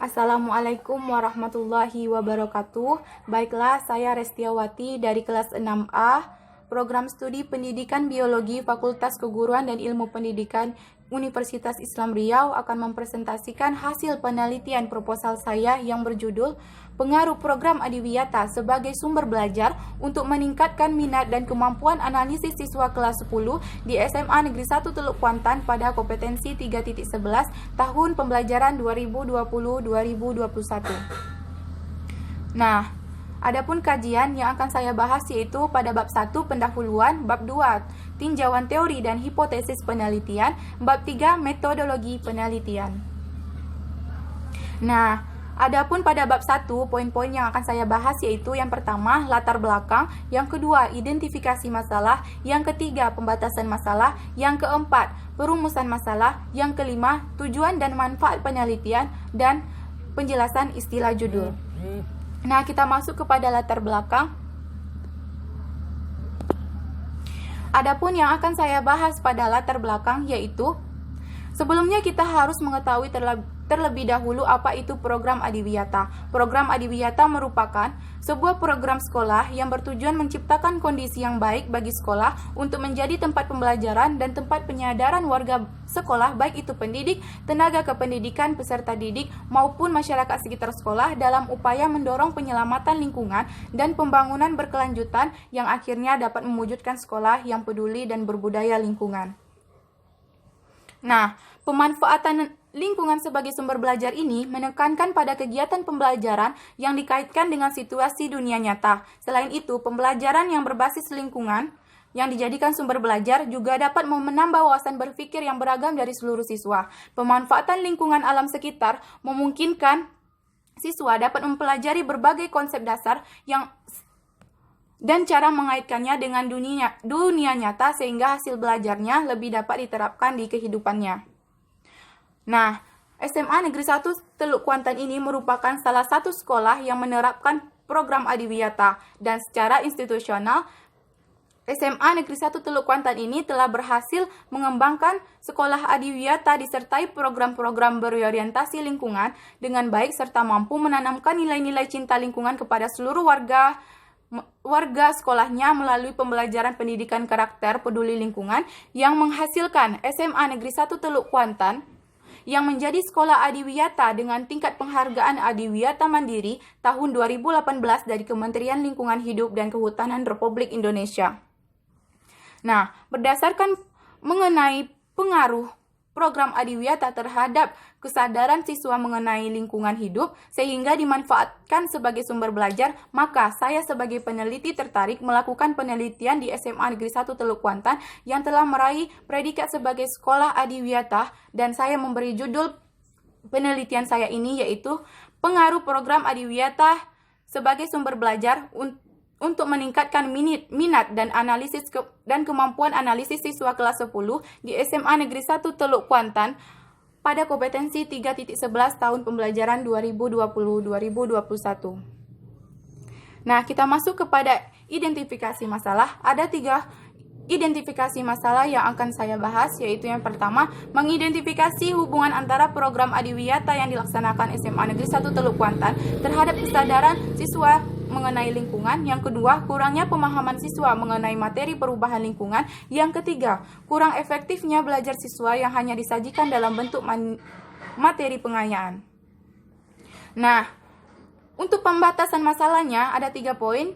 Assalamualaikum warahmatullahi wabarakatuh. Baiklah, saya Restiawati dari kelas 6A, Program Studi Pendidikan Biologi Fakultas Keguruan dan Ilmu Pendidikan Universitas Islam Riau akan mempresentasikan hasil penelitian proposal saya yang berjudul Pengaruh Program Adiwiyata sebagai Sumber Belajar untuk Meningkatkan Minat dan Kemampuan Analisis Siswa Kelas 10 di SMA Negeri 1 Teluk Kuantan pada kompetensi 3.11 tahun pembelajaran 2020-2021. Nah, adapun kajian yang akan saya bahas yaitu pada bab 1 pendahuluan, bab 2 tinjauan teori dan hipotesis penelitian, bab 3 metodologi penelitian. Nah, adapun pada bab 1 poin-poin yang akan saya bahas yaitu yang pertama latar belakang, yang kedua identifikasi masalah, yang ketiga pembatasan masalah, yang keempat perumusan masalah, yang kelima tujuan dan manfaat penelitian, dan penjelasan istilah judul. Nah, kita masuk kepada latar belakang. Adapun yang akan saya bahas pada latar belakang yaitu, sebelumnya kita harus mengetahui terlebih dahulu apa itu program Adiwiyata. Program Adiwiyata merupakan sebuah program sekolah yang bertujuan menciptakan kondisi yang baik bagi sekolah untuk menjadi tempat pembelajaran dan tempat penyadaran warga sekolah, baik itu pendidik, tenaga kependidikan, peserta didik, maupun masyarakat sekitar sekolah dalam upaya mendorong penyelamatan lingkungan dan pembangunan berkelanjutan yang akhirnya dapat mewujudkan sekolah yang peduli dan berbudaya lingkungan. Nah, pemanfaatan lingkungan sebagai sumber belajar ini menekankan pada kegiatan pembelajaran yang dikaitkan dengan situasi dunia nyata. Selain itu, pembelajaran yang berbasis lingkungan yang dijadikan sumber belajar juga dapat menambah wawasan berpikir yang beragam dari seluruh siswa. Pemanfaatan lingkungan alam sekitar memungkinkan siswa dapat mempelajari berbagai konsep dasar dan cara mengaitkannya dengan dunia nyata sehingga hasil belajarnya lebih dapat diterapkan di kehidupannya. Nah, SMA Negeri 1 Teluk Kuantan ini merupakan salah satu sekolah yang menerapkan program Adiwiyata, dan secara institusional SMA Negeri 1 Teluk Kuantan ini telah berhasil mengembangkan sekolah Adiwiyata disertai program-program berorientasi lingkungan dengan baik serta mampu menanamkan nilai-nilai cinta lingkungan kepada seluruh warga sekolahnya melalui pembelajaran pendidikan karakter peduli lingkungan yang menghasilkan SMA Negeri 1 Teluk Kuantan yang menjadi sekolah Adiwiyata dengan tingkat penghargaan Adiwiyata Mandiri tahun 2018 dari Kementerian Lingkungan Hidup dan Kehutanan Republik Indonesia. Nah, berdasarkan mengenai pengaruh program Adiwiyata terhadap kesadaran siswa mengenai lingkungan hidup sehingga dimanfaatkan sebagai sumber belajar, maka saya sebagai peneliti tertarik melakukan penelitian di SMA Negeri 1 Teluk Kuantan yang telah meraih predikat sebagai sekolah Adiwiyata, dan saya memberi judul penelitian saya ini yaitu Pengaruh Program Adiwiyata sebagai Sumber Belajar untuk meningkatkan minat dan kemampuan analisis siswa kelas 10 di SMA Negeri 1 Teluk Kuantan pada kompetensi 3.11 tahun pembelajaran 2020-2021. Nah, kita masuk kepada identifikasi masalah. Ada 3 identifikasi masalah yang akan saya bahas, yaitu yang pertama, mengidentifikasi hubungan antara program Adiwiyata yang dilaksanakan SMA Negeri 1 Teluk Kuantan terhadap kesadaran siswa mengenai lingkungan. Yang kedua, kurangnya pemahaman siswa mengenai materi perubahan lingkungan. Yang ketiga, kurang efektifnya belajar siswa yang hanya disajikan dalam bentuk materi pengayaan. Nah, untuk pembatasan masalahnya ada 3 poin,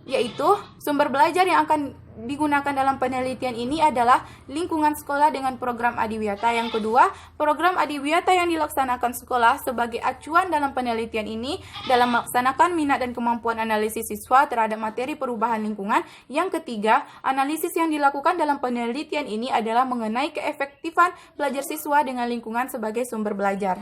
yaitu sumber belajar yang akan digunakan dalam penelitian ini adalah lingkungan sekolah dengan program Adiwiyata. Yang kedua, program Adiwiyata yang dilaksanakan sekolah sebagai acuan dalam penelitian ini dalam melaksanakan minat dan kemampuan analisis siswa terhadap materi perubahan lingkungan. Yang ketiga, analisis yang dilakukan dalam penelitian ini adalah mengenai keefektifan belajar siswa dengan lingkungan sebagai sumber belajar.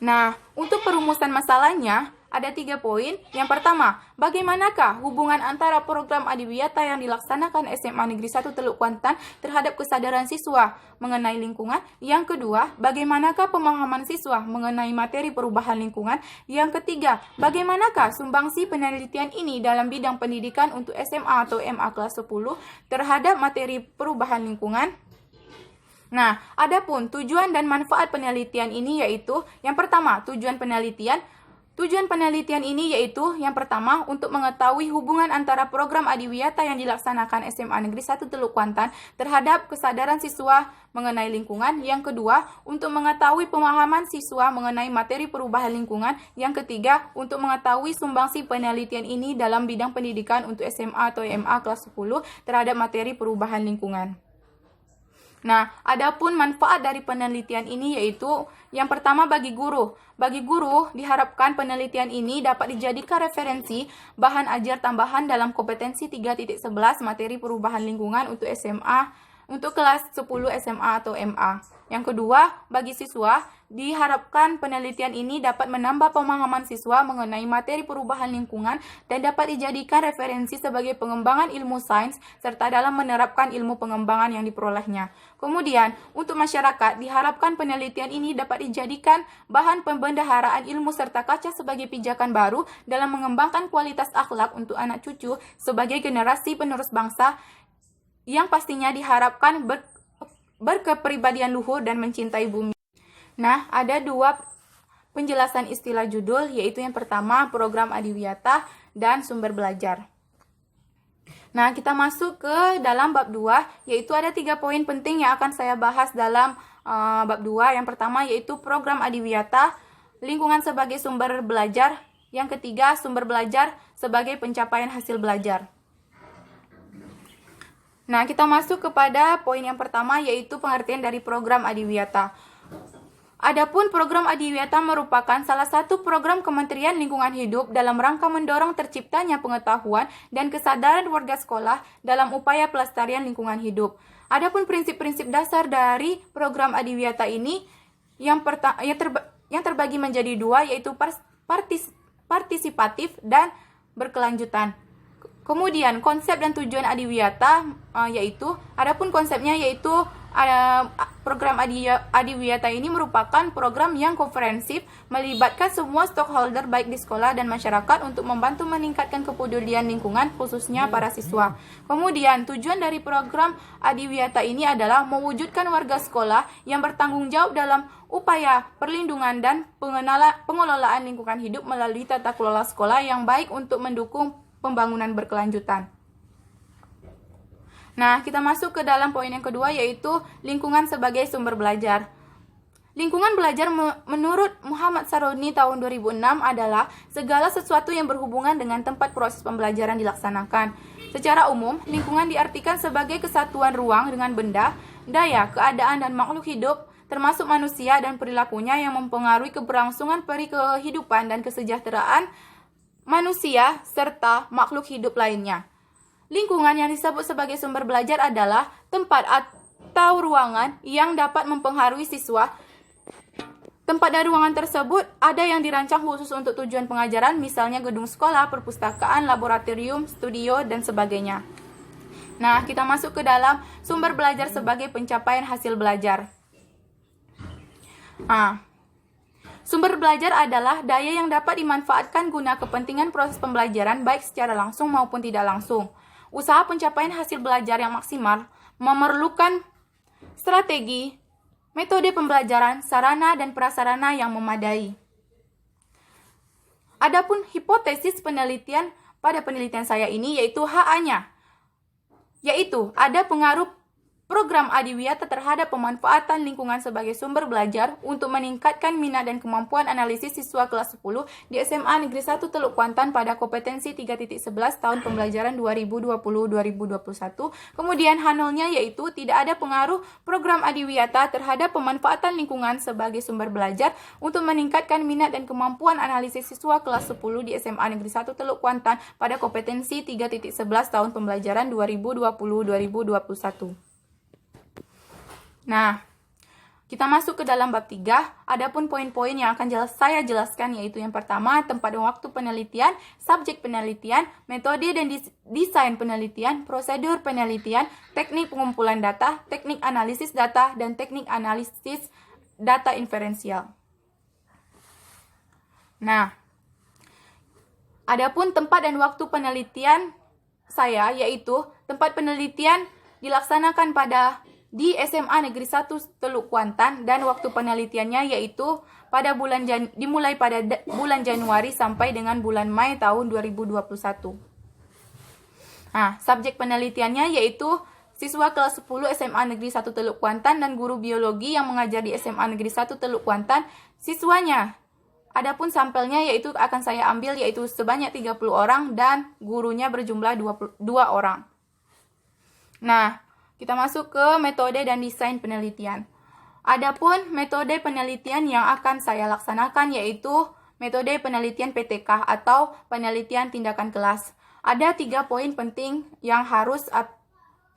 Nah, untuk perumusan masalahnya ada 3 poin. Yang pertama, bagaimanakah hubungan antara program Adiwiyata yang dilaksanakan SMA Negeri 1 Teluk Kuantan terhadap kesadaran siswa mengenai lingkungan? Yang kedua, bagaimanakah pemahaman siswa mengenai materi perubahan lingkungan? Yang ketiga, bagaimanakah sumbangsi penelitian ini dalam bidang pendidikan untuk SMA atau MA kelas 10 terhadap materi perubahan lingkungan? Nah, adapun tujuan dan manfaat penelitian ini yaitu yang pertama, tujuan penelitian. Tujuan penelitian ini yaitu yang pertama untuk mengetahui hubungan antara program adiwiyata yang dilaksanakan SMA Negeri 1 Teluk Kuantan terhadap kesadaran siswa mengenai lingkungan. Yang kedua, untuk mengetahui pemahaman siswa mengenai materi perubahan lingkungan. Yang ketiga, untuk mengetahui sumbangsi penelitian ini dalam bidang pendidikan untuk SMA atau MA kelas 10 terhadap materi perubahan lingkungan. Nah, adapun manfaat dari penelitian ini yaitu yang pertama bagi guru. Bagi guru, diharapkan penelitian ini dapat dijadikan referensi bahan ajar tambahan dalam kompetensi 3.11 materi perubahan lingkungan untuk SMA, untuk kelas 10 SMA atau MA. Yang kedua, bagi siswa, diharapkan penelitian ini dapat menambah pemahaman siswa mengenai materi perubahan lingkungan dan dapat dijadikan referensi sebagai pengembangan ilmu sains serta dalam menerapkan ilmu pengembangan yang diperolehnya. Kemudian, untuk masyarakat, diharapkan penelitian ini dapat dijadikan bahan pembendaharaan ilmu serta kaca sebagai pijakan baru dalam mengembangkan kualitas akhlak untuk anak cucu sebagai generasi penerus bangsa yang pastinya diharapkan berkepribadian luhur dan mencintai bumi. Nah, ada dua penjelasan istilah judul, yaitu yang pertama program adiwiyata dan sumber belajar. Nah, kita masuk ke dalam bab 2, yaitu ada 3 poin penting yang akan saya bahas dalam bab 2. Yang pertama yaitu program adiwiyata, lingkungan sebagai sumber belajar. Yang ketiga, sumber belajar sebagai pencapaian hasil belajar. Nah, kita masuk kepada poin yang pertama yaitu pengertian dari program adiwiyata. Adapun program adiwiyata merupakan salah satu program Kementerian Lingkungan Hidup dalam rangka mendorong terciptanya pengetahuan dan kesadaran warga sekolah dalam upaya pelestarian lingkungan hidup. Adapun prinsip-prinsip dasar dari program adiwiyata ini yang terbagi menjadi dua, yaitu partisipatif dan berkelanjutan. Kemudian konsep dan tujuan adiwiyata adapun konsepnya yaitu program adiwiyata ini merupakan program yang komprehensif melibatkan semua stakeholder baik di sekolah dan masyarakat untuk membantu meningkatkan kepedulian lingkungan khususnya para siswa. Kemudian tujuan dari program adiwiyata ini adalah mewujudkan warga sekolah yang bertanggung jawab dalam upaya perlindungan dan pengelolaan lingkungan hidup melalui tata kelola sekolah yang baik untuk mendukung pembangunan berkelanjutan. Nah, kita masuk ke dalam poin yang kedua yaitu lingkungan sebagai sumber belajar. Lingkungan belajar menurut Muhammad Saroni tahun 2006 adalah segala sesuatu yang berhubungan dengan tempat proses pembelajaran dilaksanakan. Secara umum, lingkungan diartikan sebagai kesatuan ruang dengan benda, daya, keadaan, dan makhluk hidup, termasuk manusia dan perilakunya yang mempengaruhi keberlangsungan kehidupan dan kesejahteraan manusia, serta makhluk hidup lainnya. Lingkungan yang disebut sebagai sumber belajar adalah tempat atau ruangan yang dapat mempengaruhi siswa. Tempat dan ruangan tersebut ada yang dirancang khusus untuk tujuan pengajaran, misalnya gedung sekolah, perpustakaan, laboratorium, studio, dan sebagainya. Nah, kita masuk ke dalam sumber belajar sebagai pencapaian hasil belajar. Sumber belajar adalah daya yang dapat dimanfaatkan guna kepentingan proses pembelajaran baik secara langsung maupun tidak langsung. Usaha pencapaian hasil belajar yang maksimal memerlukan strategi, metode pembelajaran, sarana dan prasarana yang memadai. Adapun hipotesis penelitian pada penelitian saya ini yaitu HA-nya, yaitu ada pengaruh program adiwiyata terhadap pemanfaatan lingkungan sebagai sumber belajar untuk meningkatkan minat dan kemampuan analisis siswa kelas 10 di SMA Negeri 1 Teluk Kuantan pada kompetensi 3.11 tahun pembelajaran 2020-2021. Kemudian H0-nya yaitu tidak ada pengaruh program adiwiyata terhadap pemanfaatan lingkungan sebagai sumber belajar untuk meningkatkan minat dan kemampuan analisis siswa kelas 10 di SMA Negeri 1 Teluk Kuantan pada kompetensi 3.11 tahun pembelajaran 2020-2021. Nah, kita masuk ke dalam bab 3. Adapun poin-poin yang akan saya jelaskan yaitu yang pertama, tempat dan waktu penelitian, subjek penelitian, metode dan desain penelitian, prosedur penelitian, teknik pengumpulan data, teknik analisis data, dan teknik analisis data inferensial. Nah, adapun tempat dan waktu penelitian saya yaitu tempat penelitian dilaksanakan pada di SMA Negeri 1 Teluk Kuantan, dan waktu penelitiannya yaitu dimulai pada bulan Januari sampai dengan bulan Mei tahun 2021. Nah, subjek penelitiannya yaitu siswa kelas 10 SMA Negeri 1 Teluk Kuantan dan guru biologi yang mengajar di SMA Negeri 1 Teluk Kuantan siswanya. Adapun sampelnya yaitu akan saya ambil yaitu sebanyak 30 orang dan gurunya berjumlah 22 orang. Nah, kita masuk ke metode dan desain penelitian. Adapun metode penelitian yang akan saya laksanakan yaitu metode penelitian PTK atau penelitian tindakan kelas. Ada 3 poin penting yang harus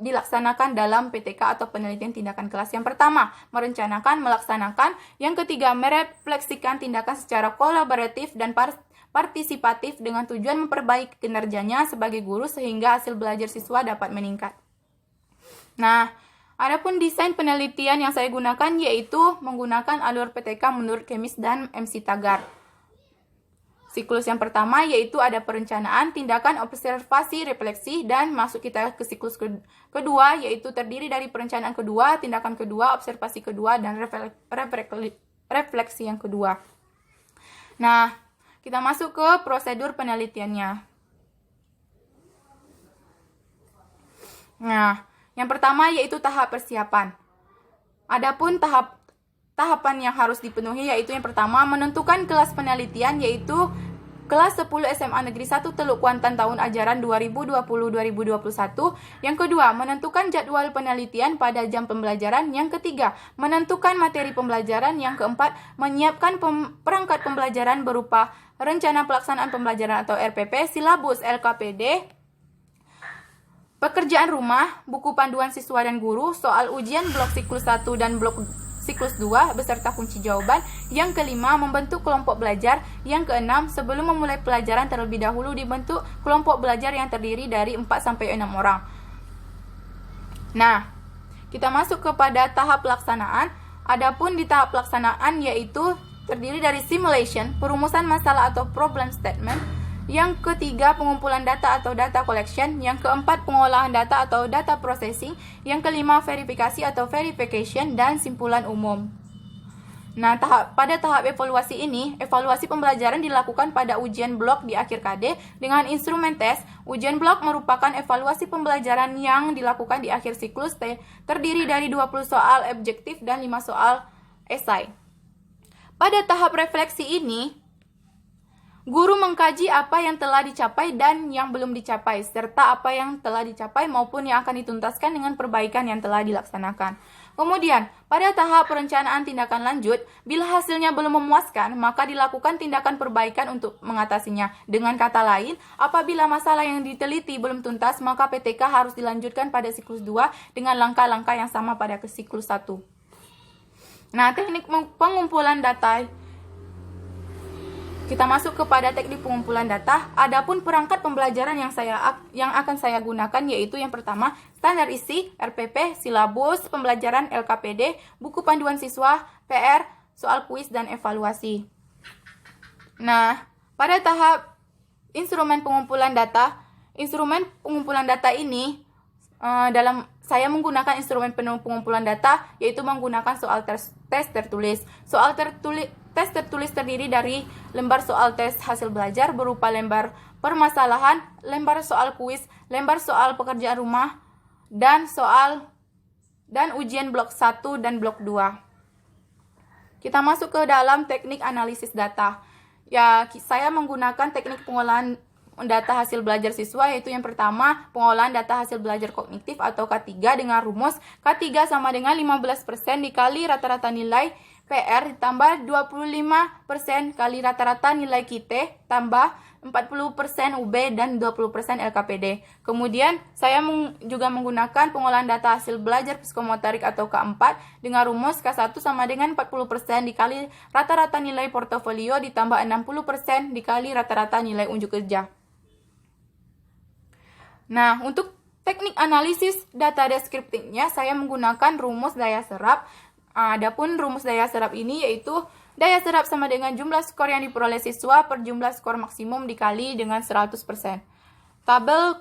dilaksanakan dalam PTK atau penelitian tindakan kelas. Yang pertama, merencanakan, melaksanakan. Yang ketiga, merefleksikan tindakan secara kolaboratif dan partisipatif dengan tujuan memperbaiki kinerjanya sebagai guru sehingga hasil belajar siswa dapat meningkat. Nah, adapun desain penelitian yang saya gunakan yaitu menggunakan alur PTK menurut Kemis dan MC Tagar. Siklus yang pertama yaitu ada perencanaan, tindakan, observasi, refleksi, dan masuk kita ke siklus kedua yaitu terdiri dari perencanaan kedua, tindakan kedua, observasi kedua, dan refleksi yang kedua. Nah, kita masuk ke prosedur penelitiannya. Nah, yang pertama yaitu tahap persiapan. Adapun tahapan yang harus dipenuhi yaitu yang pertama menentukan kelas penelitian yaitu kelas 10 SMA Negeri 1 Teluk Kuantan tahun ajaran 2020-2021. Yang kedua, menentukan jadwal penelitian pada jam pembelajaran. Yang ketiga, menentukan materi pembelajaran. Yang keempat, menyiapkan perangkat pembelajaran berupa rencana pelaksanaan pembelajaran atau RPP, silabus LKPD, pekerjaan rumah, buku panduan siswa dan guru, soal ujian blok siklus 1 dan blok siklus 2 beserta kunci jawaban. Yang kelima, membentuk kelompok belajar. Yang keenam, sebelum memulai pelajaran terlebih dahulu dibentuk kelompok belajar yang terdiri dari 4-6 orang. Nah, kita masuk kepada tahap pelaksanaan. Adapun di tahap pelaksanaan yaitu terdiri dari simulation, perumusan masalah atau problem statement. Yang ketiga, pengumpulan data atau data collection. Yang keempat, pengolahan data atau data processing. Yang kelima, verifikasi atau verification, dan simpulan umum. Nah, pada tahap evaluasi ini, evaluasi pembelajaran dilakukan pada ujian blok di akhir KD dengan instrumen tes. Ujian blok merupakan evaluasi pembelajaran yang dilakukan di akhir siklus T, terdiri dari 20 soal objektif dan 5 soal esai. Pada tahap refleksi ini, guru mengkaji apa yang telah dicapai dan yang belum dicapai, serta apa yang telah dicapai maupun yang akan dituntaskan dengan perbaikan yang telah dilaksanakan. Kemudian, pada tahap perencanaan tindakan lanjut, bila hasilnya belum memuaskan, maka dilakukan tindakan perbaikan untuk mengatasinya. Dengan kata lain, apabila masalah yang diteliti belum tuntas, maka PTK harus dilanjutkan pada siklus 2 dengan langkah-langkah yang sama pada siklus 1. Nah, teknik pengumpulan data. Kita masuk kepada teknik pengumpulan data. Adapun perangkat pembelajaran yang akan saya gunakan yaitu yang pertama, standar isi, RPP, silabus pembelajaran LKPD, buku panduan siswa, PR, soal kuis, dan evaluasi. Nah, pada tahap instrumen pengumpulan data ini saya menggunakan instrumen pengumpulan data yaitu menggunakan soal tes tertulis. Tes tertulis terdiri dari lembar soal tes hasil belajar berupa lembar permasalahan, lembar soal kuis, lembar soal pekerjaan rumah, dan ujian blok 1 dan blok 2. Kita masuk ke dalam teknik analisis data. Ya, saya menggunakan teknik pengolahan data hasil belajar siswa yaitu yang pertama, pengolahan data hasil belajar kognitif atau K3 dengan rumus K3 sama dengan 15% dikali rata-rata nilai PR ditambah 25% kali rata-rata nilai KIT tambah 40% UB dan 20% LKPD. Kemudian saya juga menggunakan pengolahan data hasil belajar psikomotorik atau K4 dengan rumus K1 sama dengan 40% dikali rata-rata nilai portofolio ditambah 60% dikali rata-rata nilai unjuk kerja. Nah, untuk teknik analisis data deskriptifnya saya menggunakan rumus daya serap. Adapun rumus daya serap ini yaitu daya serap sama dengan jumlah skor yang diperoleh siswa per jumlah skor maksimum dikali dengan 100%. Tabel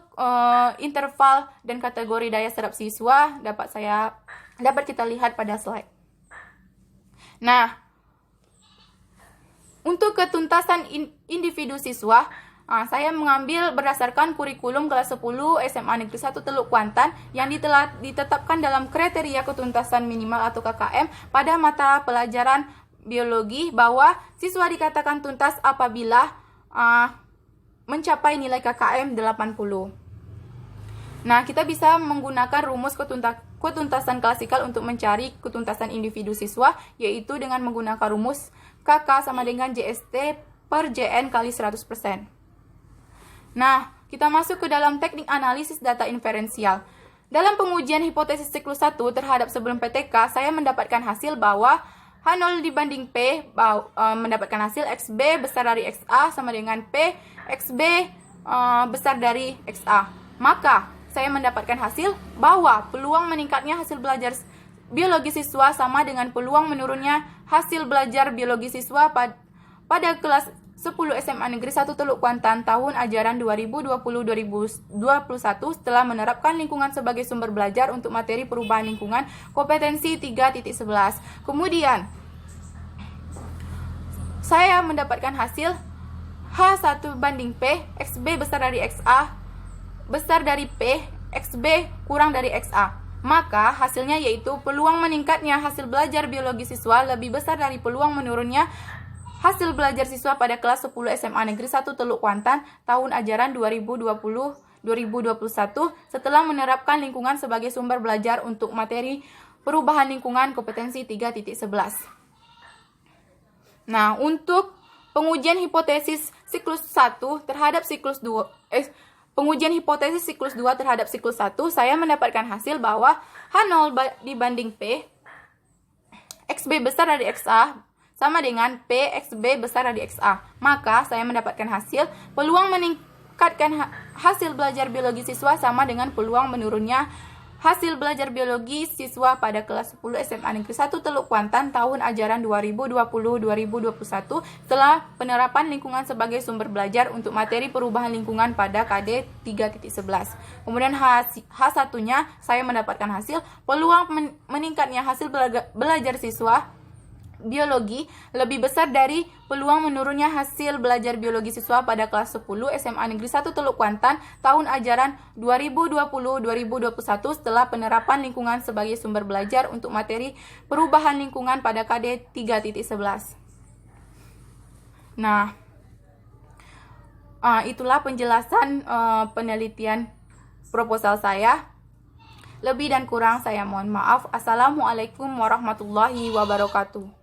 interval dan kategori daya serap siswa dapat saya dapat kita lihat pada slide. Nah, untuk ketuntasan individu siswa, saya mengambil berdasarkan kurikulum kelas 10 SMA Negeri 1 Teluk Kuantan yang telah ditetapkan dalam kriteria ketuntasan minimal atau KKM pada mata pelajaran biologi, bahwa siswa dikatakan tuntas apabila mencapai nilai KKM 80. Nah, kita bisa menggunakan rumus ketuntasan klasikal untuk mencari ketuntasan individu siswa, yaitu dengan menggunakan rumus KK sama dengan JST per JN kali 100%. Nah, kita masuk ke dalam teknik analisis data inferensial. Dalam pengujian hipotesis siklus 1 terhadap sebelum PTK, saya mendapatkan hasil bahwa H0 dibanding P mendapatkan hasil XB besar dari XA sama dengan P XB besar dari XA. Maka, saya mendapatkan hasil bahwa peluang meningkatnya hasil belajar biologi siswa sama dengan peluang menurunnya hasil belajar biologi siswa pada kelas 10 SMA Negeri 1 Teluk Kuantan tahun ajaran 2020-2021 setelah menerapkan lingkungan sebagai sumber belajar untuk materi perubahan lingkungan kompetensi 3.11. Kemudian, saya mendapatkan hasil H1 banding P, XB besar dari XA, besar dari P, XB kurang dari XA. Maka hasilnya yaitu peluang meningkatnya hasil belajar biologi siswa lebih besar dari peluang menurunnya hasil belajar siswa pada kelas 10 SMA Negeri 1 Teluk Kuantan tahun ajaran 2020-2021 setelah menerapkan lingkungan sebagai sumber belajar untuk materi perubahan lingkungan kompetensi 3.11. Nah, untuk pengujian hipotesis siklus 1 terhadap siklus 2 pengujian hipotesis siklus 2 terhadap siklus 1, saya mendapatkan hasil bahwa H0 dibanding P XB besar dari XA sama dengan P XB besar dari XA. Maka, saya mendapatkan hasil peluang meningkatkan hasil belajar biologi siswa sama dengan peluang menurunnya hasil belajar biologi siswa pada kelas 10 SMA Negeri 1 Teluk Kuantan tahun ajaran 2020-2021 setelah penerapan lingkungan sebagai sumber belajar untuk materi perubahan lingkungan pada KD 3.11. Kemudian H1-nya saya mendapatkan hasil peluang meningkatnya hasil belajar siswa biologi lebih besar dari peluang menurunnya hasil belajar biologi siswa pada kelas 10 SMA Negeri 1 Teluk Kuantan tahun ajaran 2020-2021 setelah penerapan lingkungan sebagai sumber belajar untuk materi perubahan lingkungan pada KD 3.11. Nah, itulah penjelasan penelitian proposal saya. Lebih dan kurang saya mohon maaf. Assalamualaikum warahmatullahi wabarakatuh.